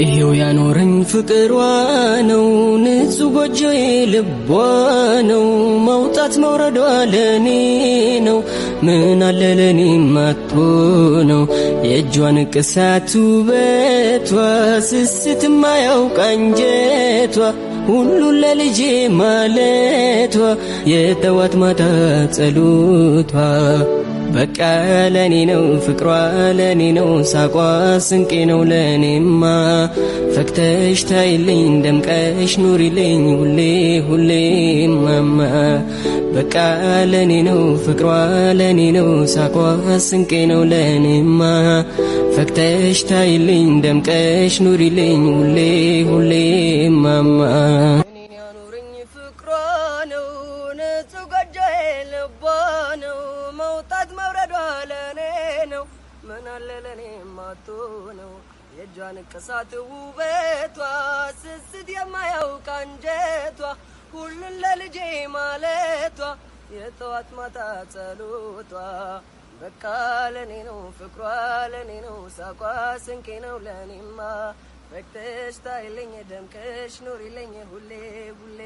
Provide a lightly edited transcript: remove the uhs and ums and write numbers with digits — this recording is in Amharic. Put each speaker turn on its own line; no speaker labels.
ይሄው ያኖረኝ ፍቅሯ ነው ንጹህ ጎጆዬ ልቧ ነው መውጣት መውረዷ ለኔ ነው ምን አለ ለኔ ማጥቶ ነው የእጇን ቅሳት ውበቷ ስስት ማያውቅ አንጀቷ ሁሉን ለልጄ ማለቷ የጠዋት ማታ ጸሎቷ በቃ ለኔ ነው ፍቅሯ ለኔ ነው ሳቋ ስንቄ ነው ለኔማ ፈክተሽ ታይልኝ ደምቀሽ ኑሪልኝ ሁሌ ሁሌ ማማ በቃ ለኔ ነው ፍቅሯ ለኔ ነው ሳቋ ስንቄ ነው ለኔማ ፈክተሽ ታይልኝ ደምቀሽ ኑሪልኝ ሁሌ ሁሌ ማማ እኔን ያኖረኝ ፍቅሯ ነው ንጹህ ጎጆዬ ልቧ ነው መውጣት መውረዷ ለኔ ነው ምን አለ ለኔ ማጥቶ ነው የእጇን ቅሳት ውበቷ ስስት የማያውቅ አንጀቷ ሁሉን ለልጄ ማለቷ የጠዋት ማታ ጸሎቷ በቃ ለኔ ነው ፍቅሯ ለኔ ነው ሳቋ ስንቄ ነው ለኔማ ፈክተሽ ታይልኝ ደምቀሽ ኑሪልኝ ሁሌ ሁሌ